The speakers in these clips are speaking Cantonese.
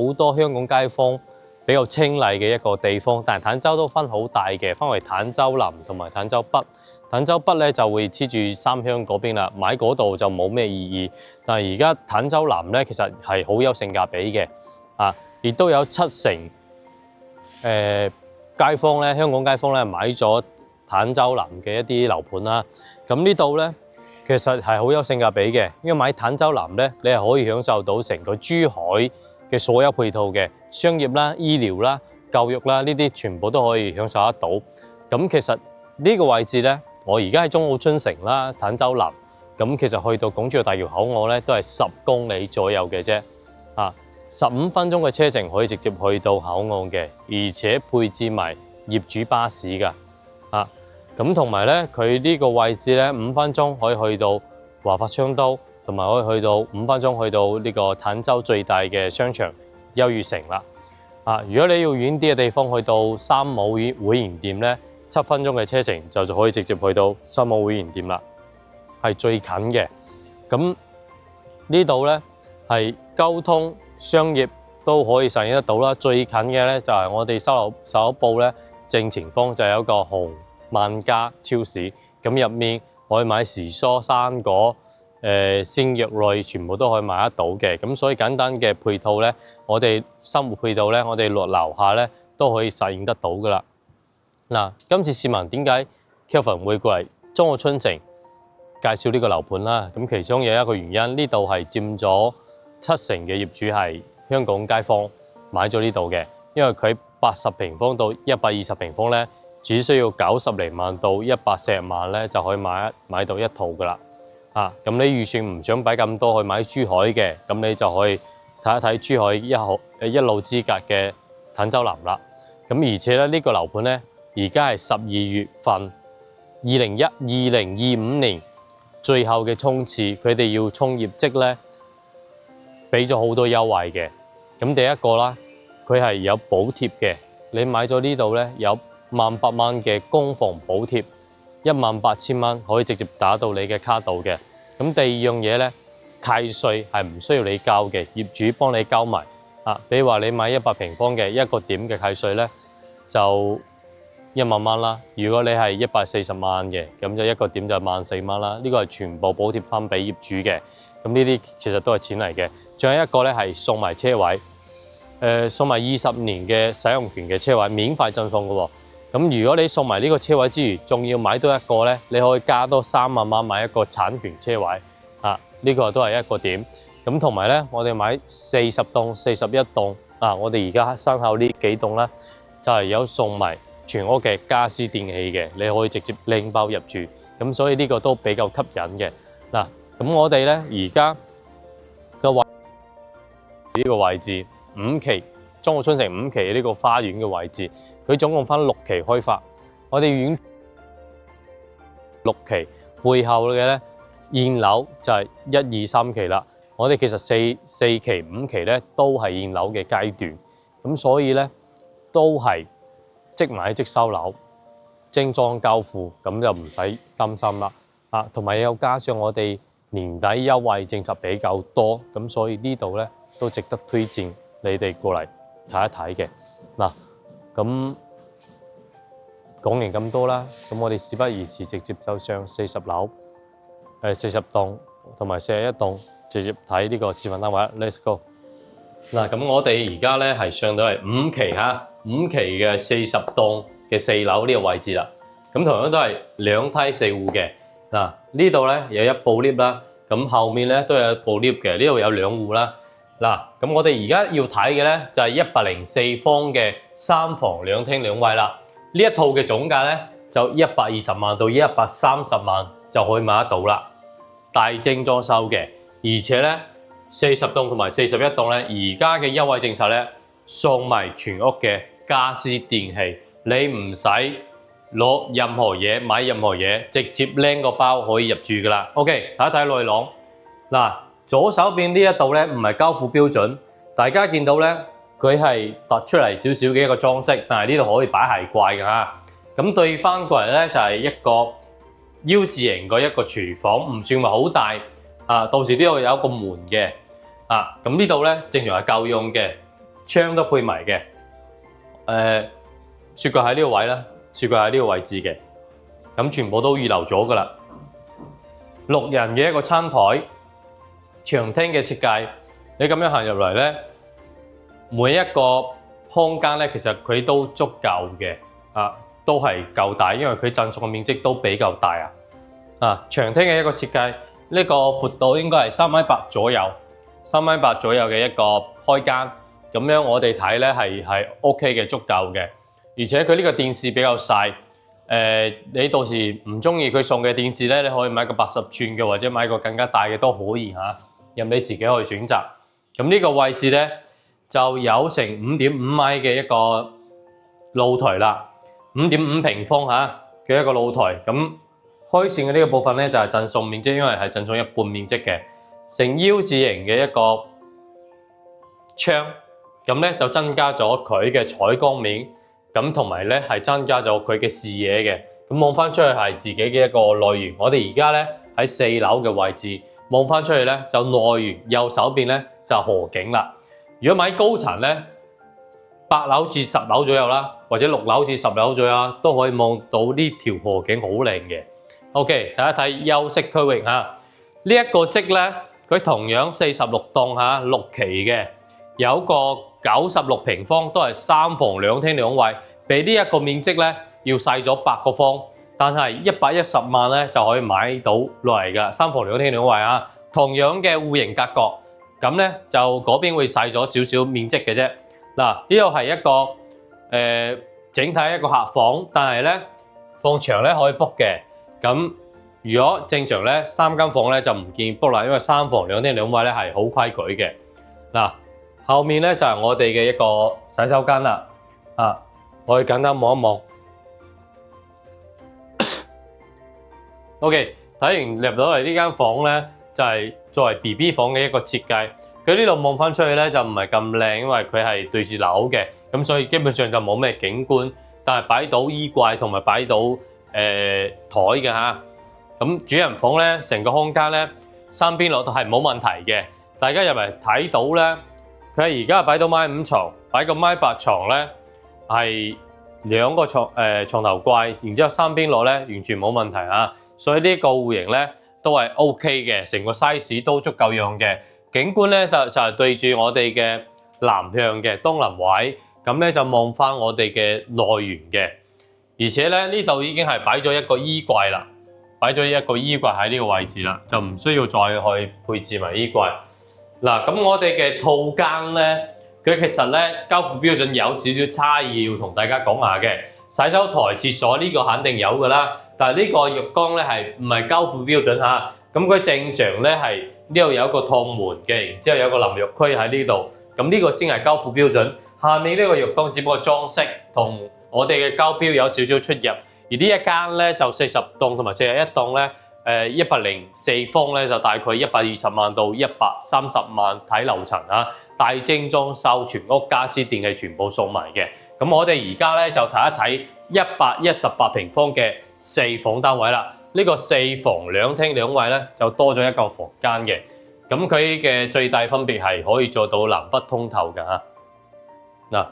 好多香港街坊比較清麗嘅一個地方，但係坦洲都分好大嘅，分為坦洲南同埋坦洲北。坦洲北咧就會黐住三鄉嗰邊啦，買嗰度就冇咩意義。但係而家坦洲南咧其實係好有性價比嘅，亦都有70%街坊咧，香港街坊咧買咗坦洲南嘅一啲樓盤啦。咁呢度咧其實係好有性價比嘅，因為買坦洲南咧，你係可以享受到成個珠海嘅所有配套嘅商業啦、醫療啦、教育啦，呢啲全部都可以享受得到。咁其實呢個位置咧，我而家喺中澳春城啦、坦洲南，咁其實去到港珠澳大橋口岸咧，都係10公里左右嘅啫，15分鐘嘅車程可以直接去到口岸嘅，而且配置埋業主巴士㗎，咁同埋咧，佢呢個位置咧5分鐘可以去到華發昌都，同埋可以去到5分鐘去到呢個坦洲最大嘅商場優裕城啦。如果你要遠啲嘅地方，去到三武會員店咧，7分鐘嘅車程就可以直接去到三武會員店啦，係最近嘅。咁呢度咧係交通商業都可以實現得到啦。最近嘅咧就係我哋售樓部咧正前方就有一個紅萬家超市，咁入面可以買時蔬生果、鮮肉類，全部都可以買得到嘅。咁所以簡單嘅配套咧，我哋生活配套咧，我哋落樓下咧都可以實現得到噶啦。嗱，今次市民點解 Kelvin 會過嚟中澳春城介紹呢個樓盤啦？咁其中有一個原因，呢度係佔咗70%嘅業主係香港街坊買咗呢度嘅，因為佢80平方到120平方咧，只需要90零萬到140萬咧就可以買到一套噶啦。咁你預算唔想俾咁多去買珠海嘅，咁你就可以睇一睇珠海一路之隔嘅坦洲南啦。咁而且咧呢個樓盤咧，而家係12月份2025年最後嘅衝刺，佢哋要衝業績咧，俾咗好多優惠嘅。咁第一個啦，佢係有補貼嘅，你買咗呢度咧有18000蚊嘅公房補貼，18000蚊可以直接打到你嘅卡度嘅。咁第二樣嘢咧，契稅係唔需要你交嘅，業主幫你交埋。比如話你買100平方嘅一個點嘅契稅咧，就1萬蚊啦。如果你係140萬嘅，咁就一個點就14000蚊啦。呢個係全部補貼翻俾業主嘅。咁呢啲其實都係錢嚟嘅。仲有一個咧係送埋車位，送埋20年嘅使用權嘅車位，免費贈送嘅喎。咁如果你送埋呢個車位之餘，仲要買多一個咧，你可以加多3萬蚊買一個產權車位。呢個都係一個點。咁同埋咧，我哋買40棟、41棟。我哋而家身後呢幾棟咧，就係有送埋全屋嘅家私電器嘅，你可以直接拎包入住。咁所以呢個都比較吸引嘅。咁我哋咧而家嘅呢個位置5期中澳春城5期呢個花園嘅位置，佢總共分6期開發。我哋遠6期背後嘅咧現樓就係1、2、3期啦。我哋其實4期、5期咧都係現樓嘅階段，咁所以咧都係即買即收樓、精裝交付，咁就唔使擔心啦。同埋又加上我哋年底優惠政策比較多，咁所以呢度咧都值得推薦你哋過嚟睇一睇嘅。咁講完咁多啦，咁我哋事不宜遲，直接就上40樓、40棟同埋41棟，直接睇呢個示範單位。Let's go。咁我哋而家咧係上到嚟5期5期嘅40棟嘅4樓呢個位置啦。咁同樣都係2梯4戶嘅。呢度咧有一部 lift 啦，咁後面咧都有一部 lift 嘅。呢度有2戶啦。咁我哋而家要睇嘅咧就係104方嘅3房2廳2衛啦。呢一套嘅總價咧就120萬到130萬就可以買得到啦。大精裝修嘅，而且咧40棟同埋41棟咧，而家嘅優惠政策咧送埋全屋嘅家私電器，你唔使攞任何嘢買任何嘢，直接拎個包可以入住噶啦。OK， 睇一睇內廊。左手邊呢一度咧唔係交付標準，大家見到咧佢係突出嚟少少嘅一個裝飾，但係呢度可以擺鞋櫃㗎嚇。咁對翻過嚟咧就係一個U 字型嘅一個廚房，唔算話好大。到時呢度有一個門嘅。咁呢度咧正常係夠用嘅。窗都配埋嘅。雪櫃喺呢個位啦，雪櫃喺呢個位置嘅，咁全部都預留咗噶啦。6人嘅一個餐台，長廳嘅設計，你咁樣行入嚟咧，每一個空間咧，其實佢都足夠嘅，都係夠大，因為佢贈送嘅面積都比較大啊。長廳嘅一個設計，呢個闊度應該係3.8米左右，3.8米左右嘅一個開間，咁樣我哋睇咧係 OK 嘅，足夠嘅。而且佢呢個電視比較細，你到時唔中意佢送嘅電視咧，你可以買個80寸嘅，或者買個更加大嘅都可以嚇，任你自己去選擇。咁呢個位置咧就有成5.5米嘅一個露台啦，5.5平方嘅一個露台。咁開扇嘅呢個部分咧就係贈送面積，因為係贈送一半面積嘅，呈 U 字形嘅一個窗，咁咧就增加咗佢嘅採光面。咁同埋咧係增加咗佢嘅視野嘅，咁望翻出去係自己嘅一個內園。我哋而家咧喺4樓嘅位置，望翻出去咧就內園，右手邊咧就河景啦。如果買高層咧，8樓至10樓左右啦，或者6樓至10樓左右都可以望到呢條河景好靚嘅。OK，睇一睇休息區域呢一個積咧，佢同樣46棟6期嘅，有個96平方，都係3房2廳2衛，比呢一個面積咧要細咗8個方，但係110萬咧就可以買到落嚟㗎，3房2廳2衛同樣嘅戶型格局，咁咧就嗰邊會細咗少少面積嘅啫。嗱，呢度係一個整體一個客房，但係咧放牆咧可以 book 嘅。咁如果正常咧3間房咧就唔建議 book 啦，因為3房2廳2衛咧係好規矩嘅。嗱。後面咧就係我哋嘅一個洗手間啦，我哋簡單望一望。OK， 睇完入到嚟呢間房咧，就係作為 BB 房嘅一個設計。佢呢度望翻出去咧就唔係咁靚，因為佢係對住樓嘅，咁所以基本上就冇咩景觀，但係擺到衣櫃同埋擺到台嘅嚇。咁主人房咧成個空間咧三邊落都係冇問題嘅，大家入嚟睇到咧。佢而家擺到1.5米床，擺個1.8米床咧，係2個床頭櫃，然之後三邊落咧完全冇問題所以呢個戶型咧都係 OK 嘅，成個 size 都足夠用嘅。景觀咧就係對住我哋嘅南向嘅東南位，咁咧就望翻我哋嘅內園嘅，而且咧呢度已經係擺咗一個衣櫃啦，擺咗一個衣櫃喺呢個位置啦，就唔需要再去配置埋衣櫃。嗱，咁我哋嘅套間咧，佢其實咧交付標準有少少差異，要同大家講下嘅。洗手台、廁所呢個肯定有㗎啦，但係呢個浴缸咧係唔係交付標準嚇？咁佢正常咧係呢度有一個趟門嘅，然之後有個淋浴區喺呢度，咁呢個先係交付標準。下面呢個浴缸只不過裝飾，同我哋嘅交標有少少出入。而呢一間咧就40棟同埋41棟咧。104方咧就大概120萬到130萬睇樓層大精裝修，全屋家私電器全部送埋嘅。咁我哋而家咧就睇一睇118平方嘅4房單位啦。呢個4房2廳2衛咧就多咗一個房間嘅。咁佢嘅最大分別係可以做到南北通透㗎嗱，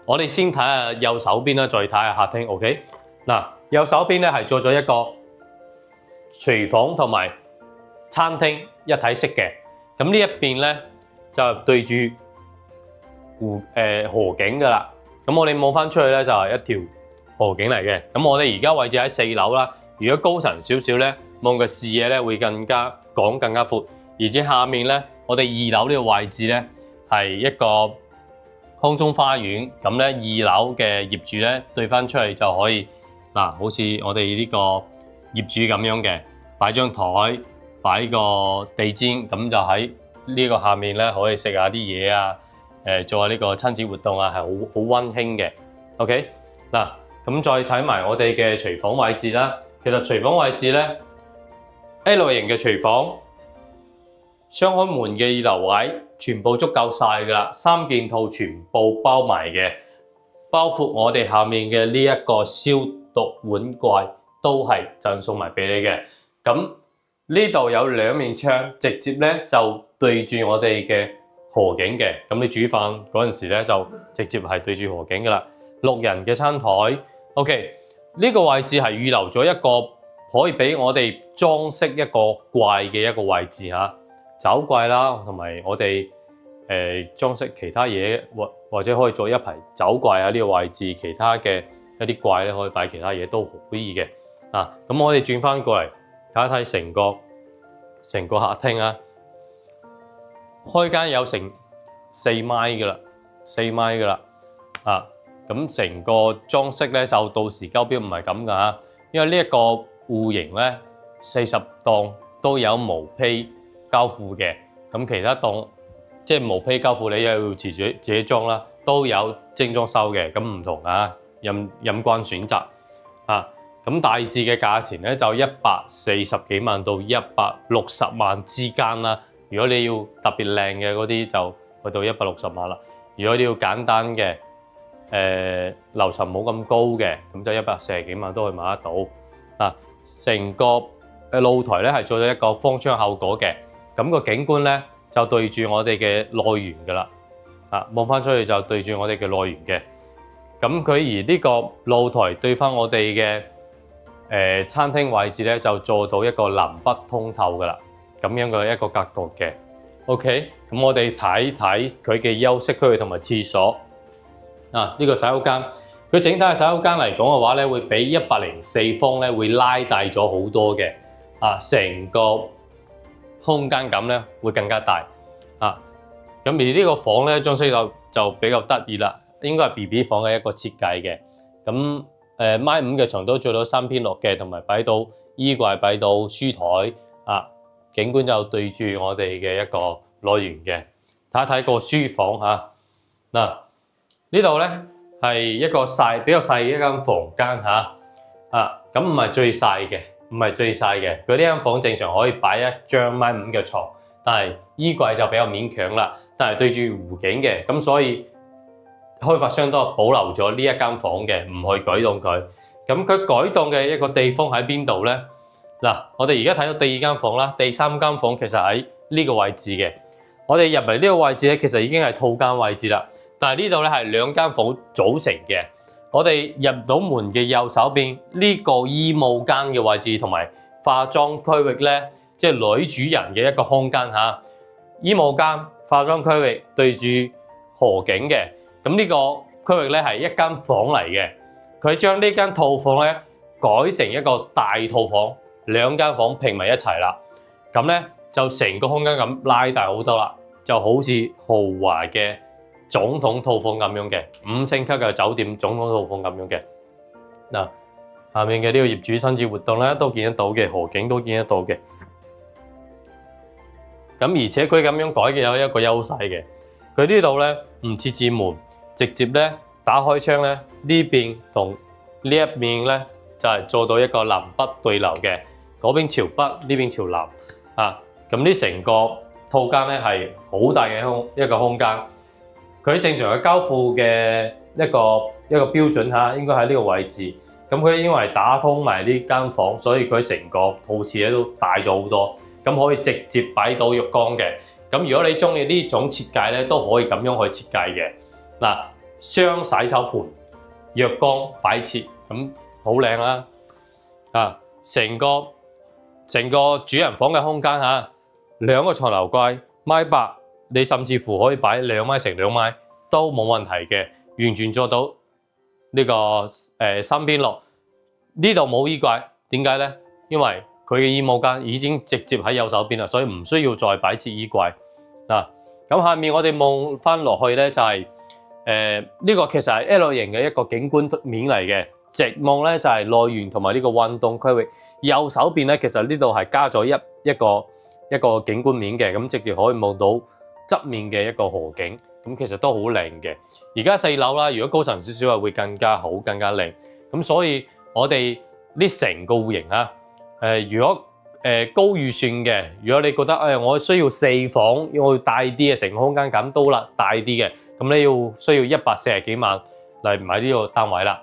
我哋先睇下右手邊啦，再睇下客廳。OK， 嗱，右手邊咧係做咗一個廚房同埋餐廳一體式嘅，咁呢一邊咧就對住河景噶啦。咁我哋望翻出去咧就係一條河景嚟嘅。咁我哋而家位置喺4樓啦。如果高層少少咧，望嘅視野咧會更加廣、更加闊。而且下面咧，我哋2樓呢個位置咧係一個空中花園。咁咧2樓嘅業主咧對翻出去就可以嗱，好似我哋呢個業主咁樣嘅，擺張台，擺個地氈，咁就喺呢個下面咧可以食下啲嘢啊，做下呢個親子活動啊，係好溫馨嘅。OK， 嗱，咁再睇埋我哋嘅廚房位置啦。其實廚房位置咧 ，L 型嘅廚房，雙開門嘅2樓位，全部足夠晒噶啦，3件套全部包埋嘅，包括我哋下面嘅呢一個消毒碗櫃。都係贈送埋俾你嘅。咁呢度有2面窗，直接咧就對住我哋嘅河景嘅，咁你煮飯嗰陣時咧就直接係對住河景噶啦。6人嘅餐台 ，OK， 呢個位置係預留咗一個可以俾我哋裝飾一個櫃嘅一個位置嚇，酒櫃啦，同埋我哋裝飾其他嘢，或者可以做一排酒櫃啊呢個位置，其他嘅一啲櫃咧可以擺其他嘢都可以嘅。咁我哋轉翻過嚟睇一睇成個客廳啊，開間有成4米噶啦，4米噶啦咁成個裝飾咧就到時交標唔係咁噶嚇，因為呢一個戶型咧40檔都有毛坯交付嘅，咁其他檔即係毛坯交付你又要自己裝啦，都有精裝修嘅，咁唔同啊，任君選擇咁大致嘅價錢咧就140幾萬到160萬之間啦。如果你要特別靚嘅嗰啲就去到160萬啦。如果你要簡單嘅樓層冇咁高嘅，咁就140幾萬都可以買得到。成個露台咧係做咗一個方窗效果嘅，咁個景觀咧就對住我哋嘅內園噶啦。望翻出去就對住我哋嘅內園嘅。咁佢而呢個露台對翻我哋嘅餐廳位置咧就做到一個南北通透噶啦，咁樣嘅一個格局嘅。OK， 咁我哋睇睇佢嘅休息區同埋廁所。呢個洗手間，佢整體嘅洗手間嚟講嘅話咧，會比104方咧會拉大咗好多嘅。成個空間感咧會更加大。咁而呢個房咧裝飾就比較得意啦，應該係 BB 房嘅一個設計嘅。咁米5嘅床都做到3偏6嘅，同埋擺到衣櫃，擺到書台。景觀就對住我哋嘅一個內園嘅。睇一睇個書房嚇。呢度咧係一個比較細嘅一間房間嚇。咁唔係最細嘅，佢呢間房正常可以擺一張米5嘅床，但係衣櫃就比較勉強啦。但係對住湖景嘅，咁所以開發商都保留咗呢一間房嘅，唔去改動佢。咁佢改動嘅一個地方喺邊度咧？我哋而家睇到第2間房啦，第3間房其實喺呢個位置嘅。我哋入嚟呢個位置咧，其實已經係套間位置啦。但係呢度咧係2間房組成嘅。我哋入到門嘅右手邊呢個衣帽間嘅位置，同埋化妝區域咧，即係女主人嘅一個空間嚇。衣帽間、化妝區域對住河景嘅。咁呢個區域咧係一間房嚟嘅。佢將呢間套房咧改成一個大套房，2間房拼埋一齊啦。咁咧就成個空間咁拉大好多啦，就好似豪華嘅總統套房咁樣嘅，5星級嘅酒店總統套房咁樣嘅。下面嘅呢個業主親子活動咧都見得到嘅，河景都見得到嘅。咁而且佢咁樣改嘅有一個優勢嘅，佢呢度咧唔設置門，直接咧打開窗咧，呢邊同呢一面咧就係做到一個南北對流嘅，嗰邊朝北，呢邊朝南。咁呢成個套間咧係好大嘅一個空間。佢正常嘅交付嘅一個標準嚇，應該喺呢個位置。咁佢因為打通埋呢間房，所以佢成個套廁咧都大咗好多。咁可以直接擺到浴缸嘅。咁如果你中意呢種設計咧，都可以咁樣去設計嘅。雙洗手盆、浴缸擺設，咁好靚啦。成個主人房嘅空間嚇，2個床頭櫃1.8米，你甚至乎可以擺2米乘2米都冇問題嘅，完全做到呢個3偏6。呢度冇衣櫃，點解咧？因為佢嘅衣帽間已經直接喺右手邊啦，所以唔需要再擺設衣櫃。咁下面我哋望翻落去咧，就係呢個其實係 L 型嘅一個景觀面嚟嘅。直望咧就係內園同埋呢個運動區域。右手邊咧，其實呢度係加咗一個景觀面嘅，咁直接可以望到側面嘅一個河景。咁其實都好靚嘅。而家4樓啦，如果高層少少會更加好，更加靚。咁所以我哋呢成個戶型啊，如果高預算嘅，如果你覺得我需要4房，我要大啲嘅，成個空間感都啦大啲嘅，咁你需要140幾萬嚟買呢個單位啦。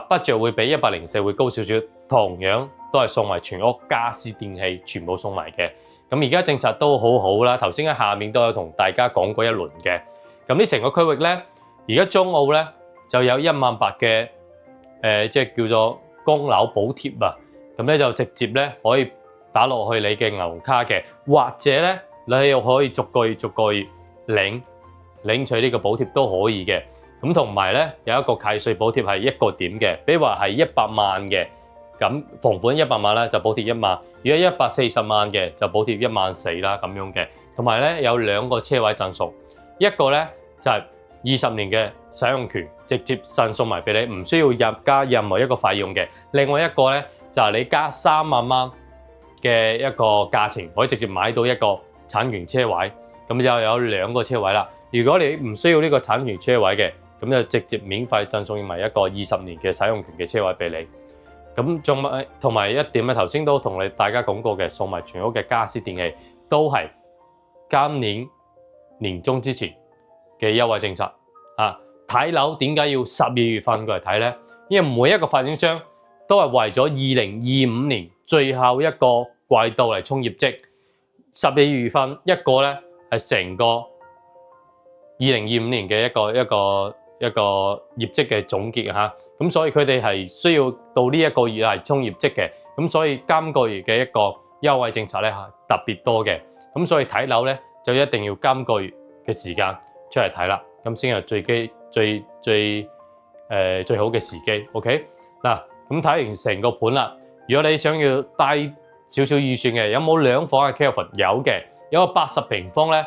budget 會比104會高少少，同樣都係送埋全屋家私電器全部送埋嘅。咁而家政策都好好啦，頭先喺下面都有同大家講過一輪嘅。咁呢成個區域咧，而家中澳咧就有18000嘅即係叫做供樓補貼啊。咁咧就直接咧可以打落去你嘅銀行卡嘅，或者咧你又可以逐個月領取呢個補貼都可以嘅。咁同埋咧有一個契稅補貼係1個點嘅，比如話係100萬嘅，咁房款100萬咧就補貼1萬，如果140萬嘅就補貼14000啦咁樣嘅。同埋咧有2個車位贈送，一個咧就係20年嘅使用權，直接贈送埋俾你，唔需要加任何一個費用嘅。另外一個咧就係你加3萬蚊嘅一個價錢，可以直接買到一個產權車位，咁就有2個車位啦。如果你唔需要呢個產權車位嘅，咁就直接免費贈送埋一個20年嘅使用權嘅車位俾你。咁同埋一點咧，頭先都同大家講過嘅，送埋全屋嘅家私電器，都係今年年中之前嘅優惠政策啊！睇樓點解要12月份過嚟睇呢？因為每一個發展商都係為咗2025年最後一個季度嚟衝業績。12月份一個咧係成個2025年嘅一個業績嘅總結嚇，咁所以佢哋係需要到呢一個月係衝業績嘅，咁所以今個月嘅一個優惠政策咧係特別多嘅，咁所以睇樓咧就一定要今個月嘅時間出嚟睇啦，咁先係最好嘅時機。OK 嗱，咁睇完成個盤啦，如果你想要低少少預算嘅，有冇2房嘅 Kelvin？ 有嘅，有個80平方咧，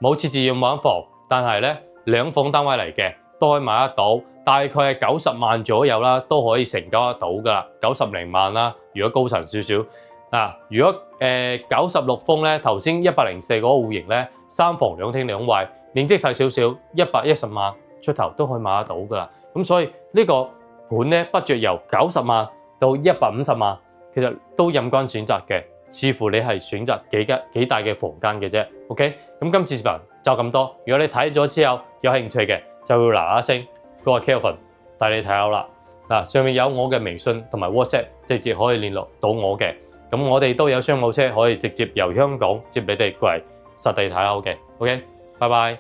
冇設置要買房，但係咧2房單位嚟嘅。都可以買得到，大概係90萬左右啦，都可以成交得到噶啦，90零萬啦。如果高層少少嗱，如果96風咧，頭先104嗰個戶型咧，3房2廳2衛，面積細少少，110萬出頭都可以買得到噶啦。咁所以呢個盤咧，budget由90萬到150萬，其實都任君選擇嘅，視乎你係選擇幾大嘅房間嘅啫。OK， 咁今次視頻就咁多。如果你睇咗之後有興趣嘅，就要嗱嗱聲嗰個 Kelvin 帶你睇樓啦。嗱，上面有我嘅微信同埋 WhatsApp，直接可以聯絡到我嘅。咁我哋都有商務車可以直接由香港接你哋過嚟實地睇樓嘅。OK，拜拜。